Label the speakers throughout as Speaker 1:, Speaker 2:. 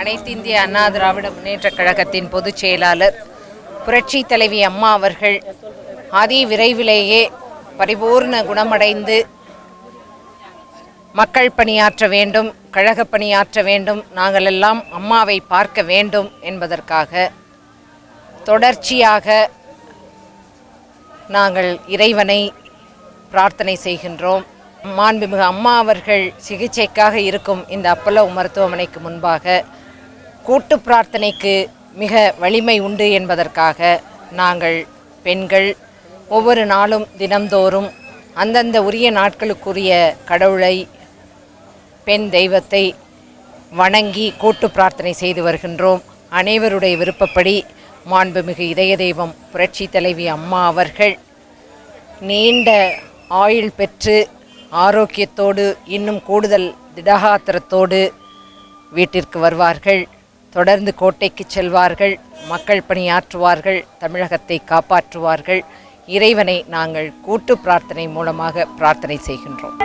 Speaker 1: அனைத்து இந்திய அண்ணா திராவிட முன்னேற்றக் கழகத்தின் பொதுச் செயலாளர் புரட்சி தலைவி அம்மா அவர்கள் அதி விரைவிலேயே பரிபூர்ண குணமடைந்து மக்கள் பணியாற்ற வேண்டும், கழக பணியாற்ற வேண்டும், நாங்கள் எல்லாம் அம்மாவை பார்க்க வேண்டும் என்பதற்காக தொடர்ச்சியாக நாங்கள் இறைவனை பிரார்த்தனை செய்கின்றோம். மாண்புமிகு அம்மா அவர்கள் சிகிச்சைக்காக இருக்கும் இந்த அப்பல்லோ மருத்துவமனைக்கு முன்பாக கூட்டு பிரார்த்தனைக்கு மிக வலிமை உண்டு என்பதற்காக நாங்கள் பெண்கள் ஒவ்வொரு நாளும் தினம்தோறும் அந்தந்த உரிய நாட்களுக்குரிய கடவுளை, பெண் தெய்வத்தை வணங்கி கூட்டு பிரார்த்தனை செய்து வருகின்றோம். அனைவருடைய விருப்பப்படி மாண்புமிகு இதய தெய்வம் புரட்சி தலைவி அம்மா அவர்கள் நீண்ட ஆயுள் பெற்று ஆரோக்கியத்தோடு இன்னும் கூடுதல் திடகாத்திரத்தோடு வீட்டிற்கு வருவார்கள். தொடர்ந்து கோட்டைக்கு செல்வார்கள், மக்கள் பணியாற்றுவார்கள், தமிழகத்தை காப்பாற்றுவார்கள். இறைவனை நாங்கள் கூட்டு பிரார்த்தனை மூலமாக பிரார்த்தனை செய்கின்றோம்.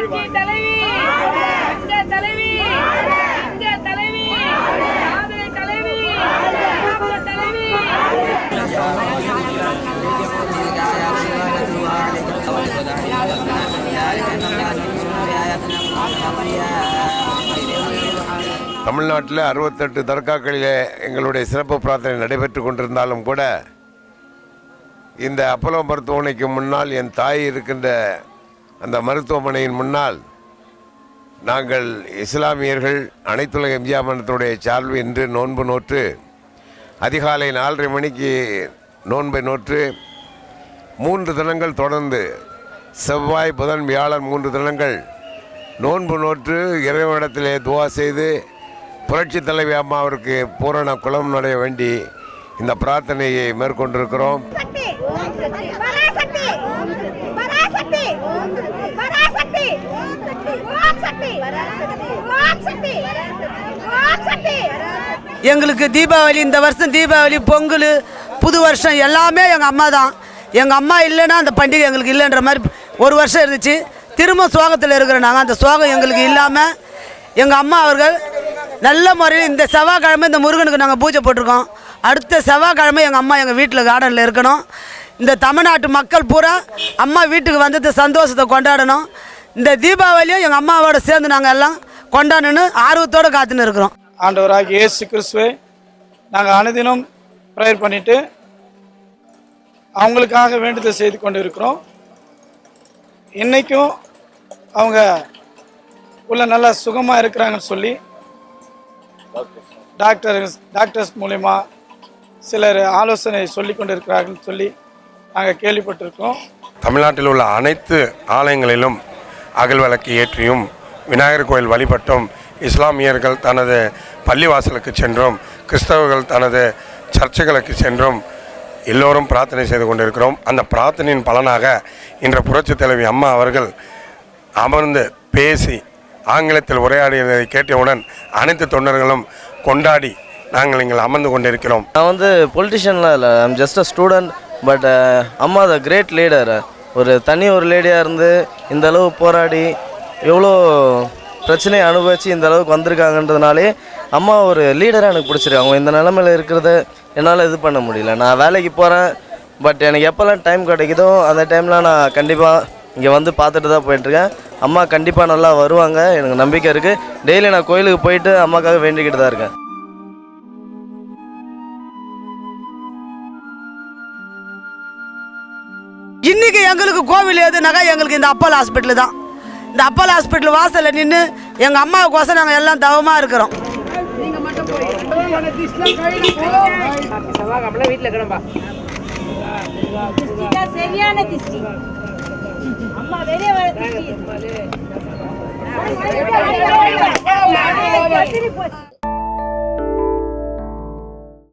Speaker 2: தமிழ்நாட்டில் 68 தர்காக்களிலே எங்களுடைய சிறப்பு பிரார்த்தனை நடைபெற்று கொண்டிருந்தாலும் கூட இந்த அப்பல்லோ மருத்துவமனைக்கு முன்னால் என் தாய் இருக்கின்ற அந்த மருத்துவமனையின் முன்னால் நாங்கள் இஸ்லாமியர்கள் அனைத்துலக எம்ஜிஆர் மன்றத்துடைய சார்பு இன்று நோன்பு நோற்று அதிகாலை 4:30 மணிக்கு நோன்பை நோற்று 3 தினங்கள் தொடர்ந்து செவ்வாய், புதன், வியாழன் 3 தினங்கள் நோன்பு நோற்று இறைவனிடத்திலே துவா செய்து புரட்சி தலைவி அம்மாவிற்கு பூரண குலம் நடைய வேண்டி இந்த பிரார்த்தனையை மேற்கொண்டிருக்கிறோம்.
Speaker 3: எங்களுக்கு தீபாவளி, இந்த வருஷம் தீபாவளி, பொங்கல், புது வருஷம் எல்லாமே எங்கள் அம்மா தான். எங்கள் அம்மா இல்லைன்னா அந்த பண்டிகை எங்களுக்கு இல்லைன்ற மாதிரி ஒரு வருஷம் இருந்துச்சு. திரும்ப சோகத்தில் இருக்கிற நாங்கள் அந்த சோகம் எங்களுக்கு இல்லாமல் எங்கள் அம்மா அவர்கள் நல்ல முறையில் இந்த செவ்வாய்க்கிழமை இந்த முருகனுக்கு நாங்கள் பூஜை போட்டிருக்கோம். அடுத்த செவ்வாய்க்கிழமை எங்கள் அம்மா எங்கள் வீட்டில் கார்டனில் இருக்கணும். இந்த தமிழ்நாட்டு மக்கள் பூரா அம்மா வீட்டுக்கு வந்தது சந்தோஷத்தை கொண்டாடணும். இந்த தீபாவளியும் எங்கள் அம்மாவோட சேர்ந்து நாங்கள் எல்லாம் கொண்டாடணுன்னு ஆர்வத்தோடு காத்துன்னு இருக்கிறோம்.
Speaker 4: ஆண்டவராகிய இயேசு கிறிஸ்துவை நாங்கள் அனுதினம் ப்ரேயர் பண்ணிவிட்டு அவங்களுக்காக வேண்டுதல் செய்து கொண்டு இருக்கிறோம். இன்றைக்கும் அவங்க உள்ள நல்லா சுகமாக இருக்கிறாங்கன்னு சொல்லி டாக்டர்ஸ் மூலிமா சிலர் ஆலோசனை சொல்லி கொண்டு இருக்கிறார்கள் சொல்லி நாங்கள் கேள்விப்பட்டிருக்கோம்.
Speaker 2: தமிழ்நாட்டில் உள்ள அனைத்து ஆலயங்களிலும் அகல் விளக்கு ஏற்றியும் விநாயகர் கோயில் வழிபட்டும் இஸ்லாமியர்கள் தனது பள்ளிவாசலுக்கு சென்றும் கிறிஸ்தவர்கள் தனது சர்ச்சைகளுக்கு சென்றும் எல்லோரும் பிரார்த்தனை செய்து கொண்டிருக்கிறோம். அந்த பிரார்த்தனையின் பலனாக இன்று புரட்சி தலைவி அம்மா அவர்கள் அமர்ந்து பேசி ஆங்கிலத்தில் உரையாடியதை கேட்டவுடன் அனைத்து தொண்டர்களும் கொண்டாடி நாங்கள் இங்கே அமர்ந்து கொண்டிருக்கிறோம்.
Speaker 5: நான் வந்து பொலிட்டிஷியன்லாம் இல்லை, I'm just a student. But அம்மா த கிரேட் லீடர். ஒரு லேடியாக இருந்து இந்த அளவு போராடி எவ்வளோ பிரச்சனையை அனுபவித்து இந்த அளவுக்கு வந்திருக்காங்கன்றதுனாலே அம்மா ஒரு லீடராக எனக்கு பிடிச்சிருக்கு. அவங்க இந்த நிலமையில் இருக்கிறத என்னால் இது பண்ண முடியல. நான் வேலைக்கு போகிறேன், பட் எனக்கு எப்போல்லாம் டைம் கிடைக்குதோ அந்த டைமில் நான் கண்டிப்பாக இங்கே வந்து பார்த்துட்டு தான் போயிட்டுருக்கேன். அம்மா கண்டிப்பாக நல்லா வருவாங்க, எனக்கு நம்பிக்கை இருக்குது. டெய்லி நான் கோயிலுக்கு போயிட்டு அம்மாக்காக வேண்டிக்கிட்டு தான் இருக்கேன்.
Speaker 3: இன்றைக்கி எங்களுக்கு கோவில் எதுனாக்கா எங்களுக்கு இந்த அப்பல்லோ ஹாஸ்பிட்டல் தான். இந்த அப்பல்லோ ஹாஸ்பிட்டல் வாசலில் நின்று எங்கள் அம்மாவுக்கோசம் நாங்கள் எல்லாம் தவமாக இருக்கிறோம்.
Speaker 1: வீட்டில் கிளம்பா
Speaker 6: சரியான திஷ்டி அம்மா வெளியே வர திஷ்டி